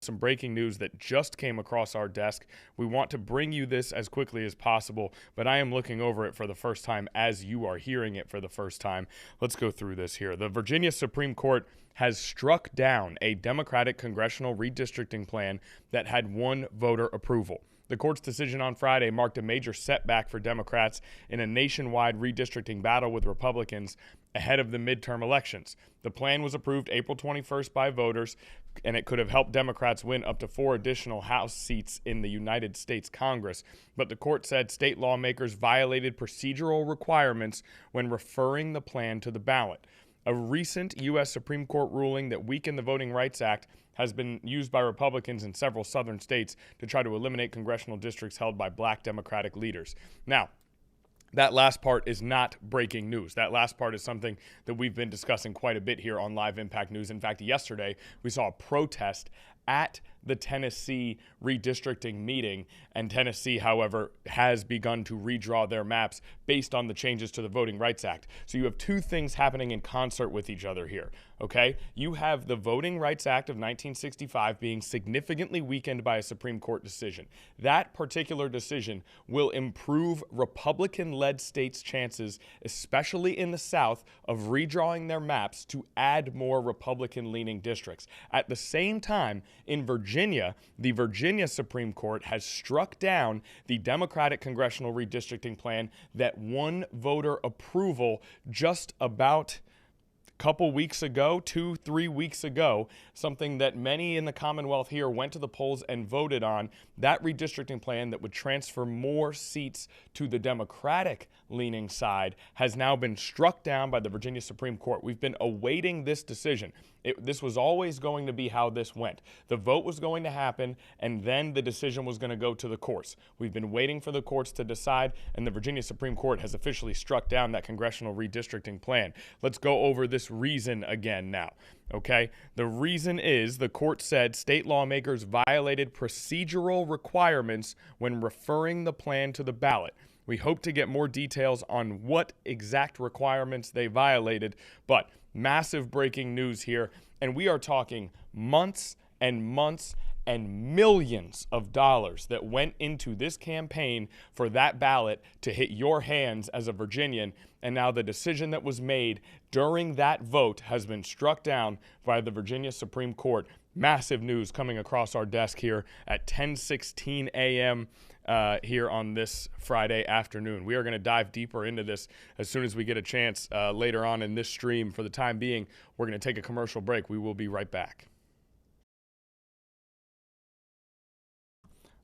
some breaking news that just came across our desk. We want to bring you this as quickly as possible, but I am looking over it for the first time as you are hearing it for the first time. Let's go through this here. The Virginia Supreme Court has struck down a Democratic congressional redistricting plan that had one voter approval. The court's decision on Friday marked a major setback for Democrats in a nationwide redistricting battle with Republicans ahead of the midterm elections. The plan was approved April 21st by voters, and it could have helped Democrats win up to 4 additional House seats in the United States Congress. But the court said state lawmakers violated procedural requirements when referring the plan to the ballot. A recent U.S. Supreme Court ruling that weakened the Voting Rights Act has been used by Republicans in several southern states to try to eliminate congressional districts held by black Democratic leaders. Now, that last part is not breaking news. That last part is something that we've been discussing quite a bit here on Live Impact News. In fact, yesterday we saw a protest at the Tennessee redistricting meeting, and Tennessee, however, has begun to redraw their maps based on the changes to the Voting Rights Act. So you have two things happening in concert with each other here, okay? You have the Voting Rights Act of 1965 being significantly weakened by a Supreme Court decision. That particular decision will improve Republican-led states' chances, especially in the South, of redrawing their maps to add more Republican-leaning districts. At the same time, in Virginia, the Virginia Supreme Court has struck down the Democratic congressional redistricting plan that won voter approval just about couple weeks ago, 2-3 weeks ago, something that many in the Commonwealth here went to the polls and voted on. That redistricting plan that would transfer more seats to the Democratic-leaning side has now been struck down by the Virginia Supreme Court. We've been awaiting this decision. This was always going to be how this went. The vote was going to happen, and then the decision was going to go to the courts. We've been waiting for the courts to decide, and the Virginia Supreme Court has officially struck down that congressional redistricting plan. Let's go over this reason again now, okay? The reason is the court said state lawmakers violated procedural requirements when referring the plan to the ballot. We hope to get more details on what exact requirements they violated, but massive breaking news here, and we are talking months and months and millions of dollars that went into this campaign for that ballot to hit your hands as a Virginian, and now the decision that was made during that vote has been struck down by the Virginia Supreme Court. Massive news coming across our desk here at 10:16 a.m. Here on this Friday afternoon. We are going to dive deeper into this as soon as we get a chance later on in this stream. For the time being, we're going to take a commercial break. We will be right back.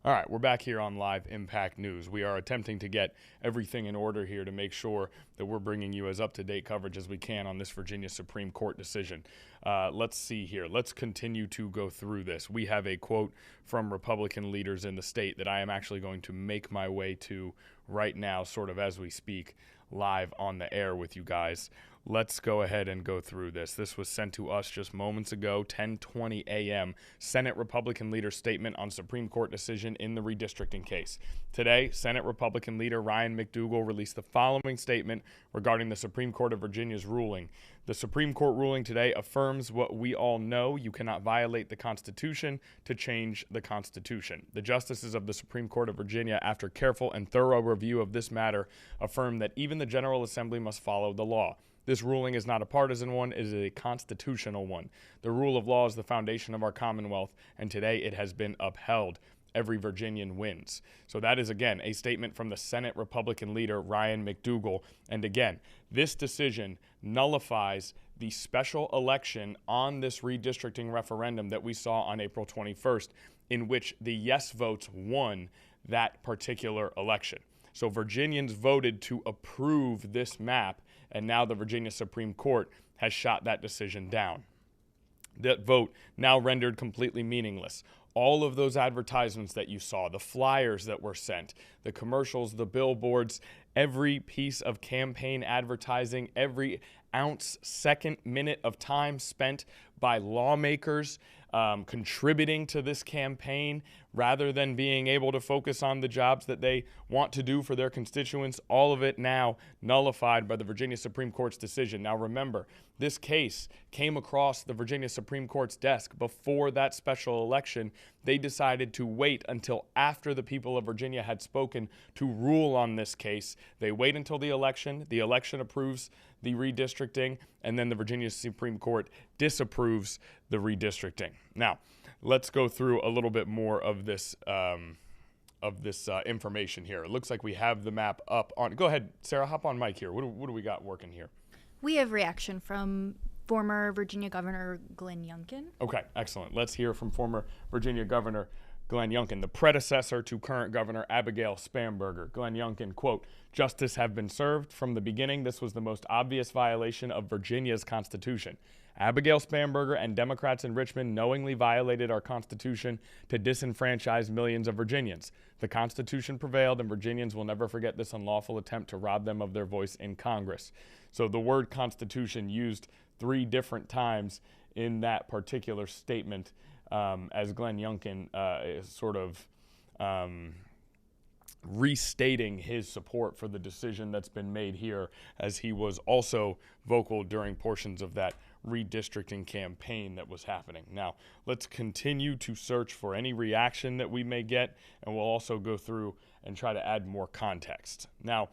All right, we're back here on Live Impact News. We are attempting to get everything in order here to make sure that we're bringing you as up-to-date coverage as we can on this Virginia Supreme Court decision. Let's see here. Let's continue to go through this. We have a quote from Republican leaders in the state that I am actually going to make my way to right now, sort of as we speak, live on the air with you guys. Let's go ahead and go through this. This was sent to us just moments ago, 10:20 a.m. Senate Republican leader statement on Supreme Court decision in the redistricting case. Today, Senate Republican leader Ryan McDougal released the following statement regarding the Supreme Court of Virginia's ruling. The Supreme Court ruling today affirms what we all know: you cannot violate the Constitution to change the Constitution. The justices of the Supreme Court of Virginia, after careful and thorough review of this matter, affirm that even the General Assembly must follow the law. This ruling is not a partisan one, it is a constitutional one. The rule of law is the foundation of our Commonwealth, and today it has been upheld. Every Virginian wins. So that is, again, a statement from the Senate Republican leader, Ryan McDougal. And again, this decision nullifies the special election on this redistricting referendum that we saw on April 21st, in which the yes votes won that particular election. So Virginians voted to approve this map, and now the Virginia Supreme Court has shot that decision down. That vote now rendered completely meaningless. All of those advertisements that you saw, the flyers that were sent, the commercials, the billboards, every piece of campaign advertising, every ounce, second, minute of time spent by lawmakers contributing to this campaign rather than being able to focus on the jobs that they want to do for their constituents. All of it now nullified by the Virginia Supreme Court's decision. Now remember, this case came across the Virginia Supreme Court's desk before that special election. They decided to wait until after the people of Virginia had spoken to rule on this case. They wait until the election approves the redistricting, and then the Virginia Supreme Court disapproves the redistricting. Now, let's go through a little bit more of this information here. It looks like we have the map up on. Go ahead, Sarah, hop on mic here. What do we got working here? We have reaction from former Virginia Governor Glenn Youngkin. Okay, excellent. Let's hear from former Virginia Governor Glenn Youngkin, the predecessor to current Governor Abigail Spanberger. Glenn Youngkin, quote, "Justice have been served. From the beginning, this was the most obvious violation of Virginia's Constitution. Abigail Spanberger and Democrats in Richmond knowingly violated our Constitution to disenfranchise millions of Virginians. The Constitution prevailed, and Virginians will never forget this unlawful attempt to rob them of their voice in Congress." So the word Constitution used 3 different times in that particular statement, as Glenn Youngkin is sort of restating his support for the decision that's been made here, as he was also vocal during portions of that redistricting campaign that was happening. Now, let's continue to search for any reaction that we may get, and we'll also go through and try to add more context. Now,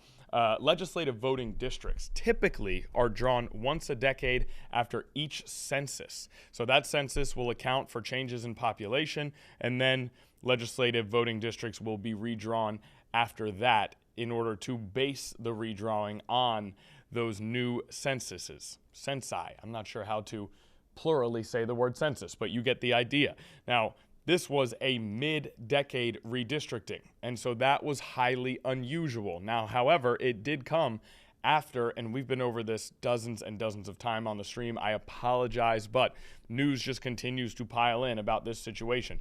legislative voting districts typically are drawn once a decade after each census. So that census will account for changes in population, and then legislative voting districts will be redrawn after that in order to base the redrawing on those new censuses. Censi. I'm not sure how to plurally say the word census, but you get the idea. Now, this was a mid-decade redistricting, and so that was highly unusual. Now, however, it did come after, and we've been over this dozens and dozens of times on the stream. I apologize, but news just continues to pile in about this situation.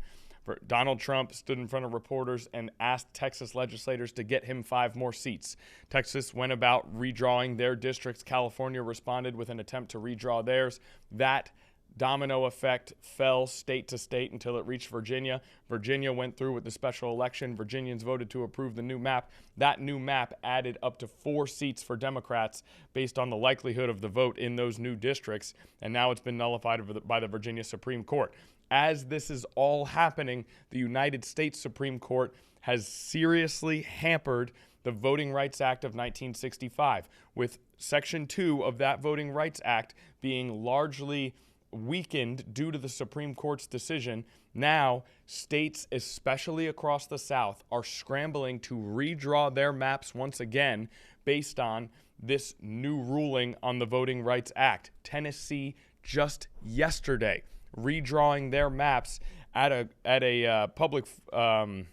Donald Trump stood in front of reporters and asked Texas legislators to get him 5 more seats. Texas went about redrawing their districts. California responded with an attempt to redraw theirs. That domino effect fell state to state until it reached Virginia. Virginia went through with the special election. Virginians voted to approve the new map. That new map added up to 4 seats for Democrats based on the likelihood of the vote in those new districts, and now it's been nullified by the Virginia Supreme Court. As this is all happening, the United States Supreme Court has seriously hampered the Voting Rights Act of 1965, with Section 2 of that Voting Rights Act being largely weakened due to the Supreme Court's decision. Now, states, especially across the South, are scrambling to redraw their maps once again based on this new ruling on the Voting Rights Act. Tennessee just yesterday redrawing their maps at a public, well,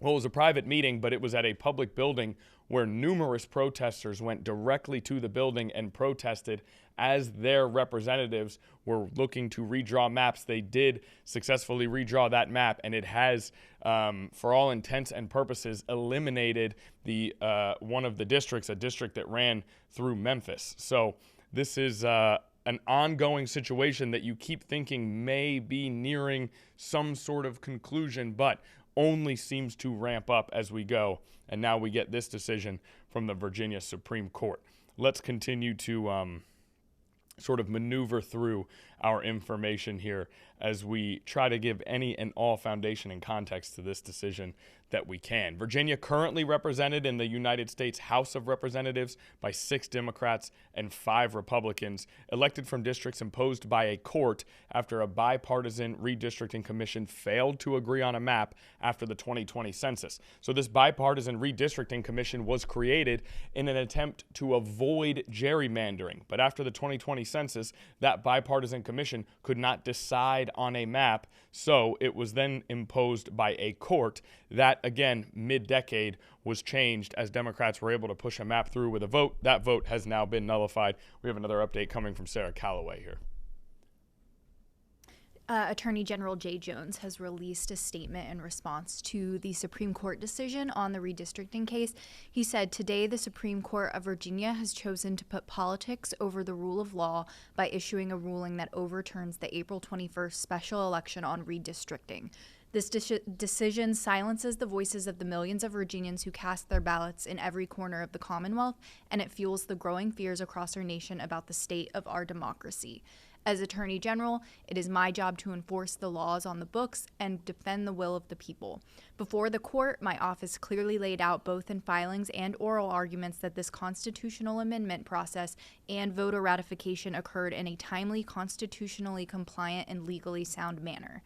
it was a private meeting, but it was at a public building where numerous protesters went directly to the building and protested as their representatives were looking to redraw maps. They did successfully redraw that map, and it has, for all intents and purposes, eliminated the one of the districts, a district that ran through Memphis. So this is an ongoing situation that you keep thinking may be nearing some sort of conclusion, but only seems to ramp up as we go. And now we get this decision from the Virginia Supreme Court. Let's continue to sort of maneuver through our information here as we try to give any and all foundation and context to this decision that we can. Virginia currently represented in the United States House of Representatives by 6 Democrats and 5 Republicans, elected from districts imposed by a court after a bipartisan redistricting commission failed to agree on a map after the 2020 census. So this bipartisan redistricting commission was created in an attempt to avoid gerrymandering. But after the 2020 census, that bipartisan commission could not decide on a map, so it was then imposed by a court. That, again, mid-decade was changed as Democrats were able to push a map through with a vote. That vote has now been nullified. We have another update coming from Sarah Calloway here. Attorney General Jay Jones has released a statement in response to the Supreme Court decision on the redistricting case. He said, "Today, the Supreme Court of Virginia has chosen to put politics over the rule of law by issuing a ruling that overturns the April 21st special election on redistricting. This decision silences the voices of the millions of Virginians who cast their ballots in every corner of the Commonwealth, and it fuels the growing fears across our nation about the state of our democracy. As Attorney General, it is my job to enforce the laws on the books and defend the will of the people. Before the court, my office clearly laid out both in filings and oral arguments that this constitutional amendment process and voter ratification occurred in a timely, constitutionally compliant, and legally sound manner."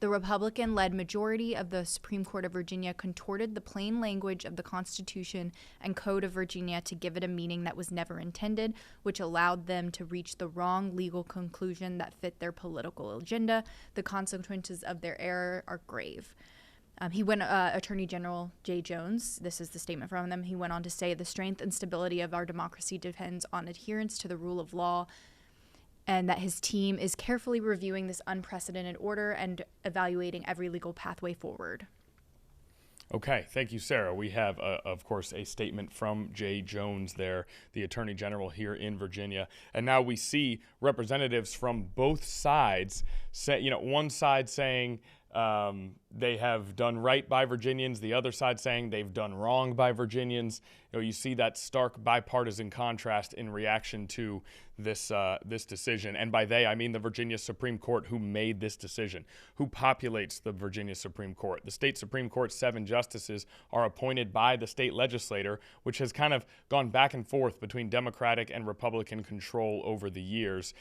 The Republican-led majority of the Supreme Court of Virginia contorted the plain language of the Constitution and Code of Virginia to give it a meaning that was never intended, which allowed them to reach the wrong legal conclusion that fit their political agenda. The consequences of their error are grave. Attorney General Jay Jones, this is the statement from them, he went on to say, "The strength and stability of our democracy depends on adherence to the rule of law," and that his team is carefully reviewing this unprecedented order and evaluating every legal pathway forward. Okay, thank you, Sarah. We have, of course, a statement from Jay Jones there, the Attorney General here in Virginia. And now we see representatives from both sides say, one side saying they have done right by Virginians, the other side saying they've done wrong by Virginians. You see that stark bipartisan contrast in reaction to this decision. And by they, I mean the Virginia Supreme Court, who made this decision, who populates the Virginia Supreme Court. The state Supreme Court's 7 justices are appointed by the state legislature, which has kind of gone back and forth between Democratic and Republican control over the years.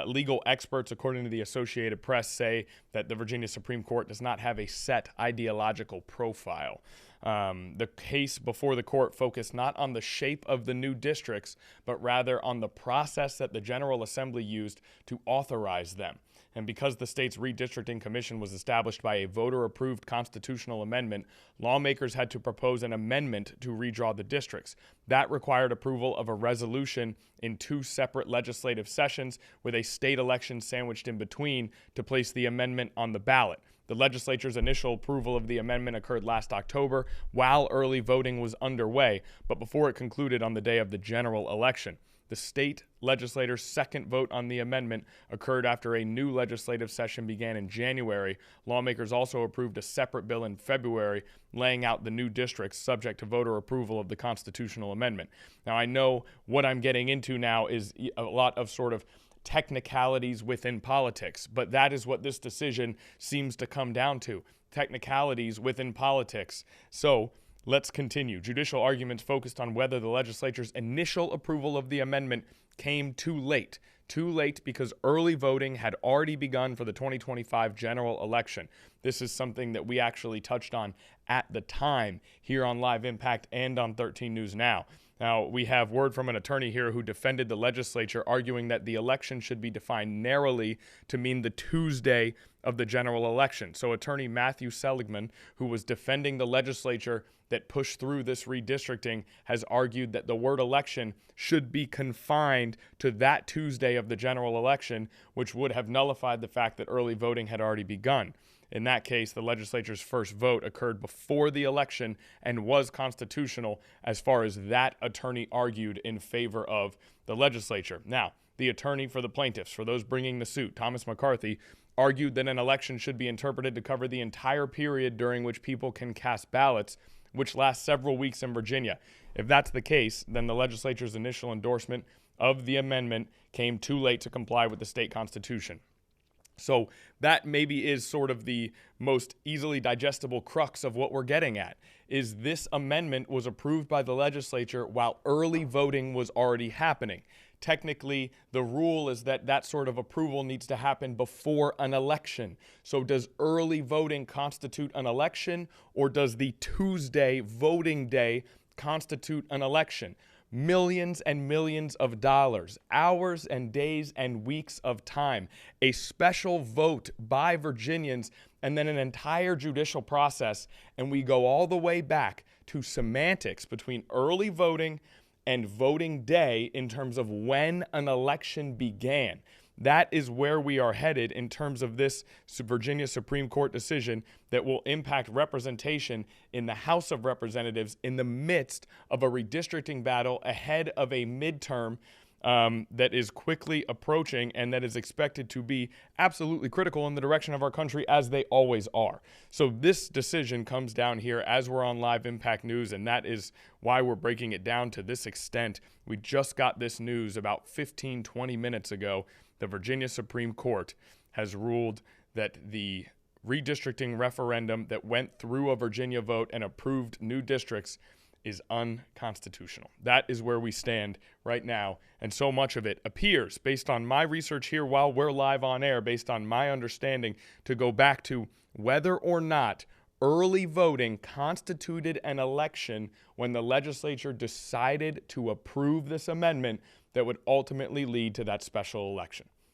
Legal experts, according to the Associated Press, say that the Virginia Supreme Court does not have a set ideological profile. The case before the court focused not on the shape of the new districts, but rather on the process that the General Assembly used to authorize them. And because the state's redistricting commission was established by a voter-approved constitutional amendment, lawmakers had to propose an amendment to redraw the districts. That required approval of a resolution in 2 separate legislative sessions with a state election sandwiched in between to place the amendment on the ballot. The legislature's initial approval of the amendment occurred last October while early voting was underway, but before it concluded on the day of the general election. The state legislature's second vote on the amendment occurred after a new legislative session began in January. Lawmakers also approved a separate bill in February laying out the new districts subject to voter approval of the constitutional amendment. Now, I know what I'm getting into now is a lot of sort of technicalities within politics, but that is what this decision seems to come down to, technicalities within politics. So let's continue. Judicial arguments focused on whether the legislature's initial approval of the amendment came too late. Too late because early voting had already begun for the 2025 general election. This is something that we actually touched on at the time here on Live Impact and on 13 News Now. Now, we have word from an attorney here who defended the legislature, arguing that the election should be defined narrowly to mean the Tuesday of the general election. So attorney Matthew Seligman, who was defending the legislature that pushed through this redistricting, has argued that the word election should be confined to that Tuesday of the general election, which would have nullified the fact that early voting had already begun. In that case, the legislature's first vote occurred before the election and was constitutional as far as that attorney argued in favor of the legislature. Now, the attorney for the plaintiffs, for those bringing the suit, Thomas McCarthy, argued that an election should be interpreted to cover the entire period during which people can cast ballots, which lasts several weeks in Virginia. If that's the case, then the legislature's initial endorsement of the amendment came too late to comply with the state constitution. So that maybe is sort of the most easily digestible crux of what we're getting at, is this amendment was approved by the legislature while early voting was already happening. Technically, the rule is that that sort of approval needs to happen before an election. So does early voting constitute an election, or does the Tuesday voting day constitute an election? Millions and millions of dollars, hours and days and weeks of time, a special vote by Virginians, and then an entire judicial process. And we go all the way back to semantics between early voting and voting day in terms of when an election began. That is where we are headed in terms of this Virginia Supreme Court decision that will impact representation in the House of Representatives in the midst of a redistricting battle ahead of a midterm that is quickly approaching and that is expected to be absolutely critical in the direction of our country, as they always are. So this decision comes down here as we're on Live Impact News, and that is why we're breaking it down to this extent. We just got this news about 15, 20 minutes ago. The Virginia Supreme Court has ruled that the redistricting referendum that went through a Virginia vote and approved new districts is unconstitutional. That is where we stand right now, and so much of it appears, based on my research here while we're live on air, based on my understanding, to go back to whether or not early voting constituted an election when the legislature decided to approve this amendment that would ultimately lead to that special election.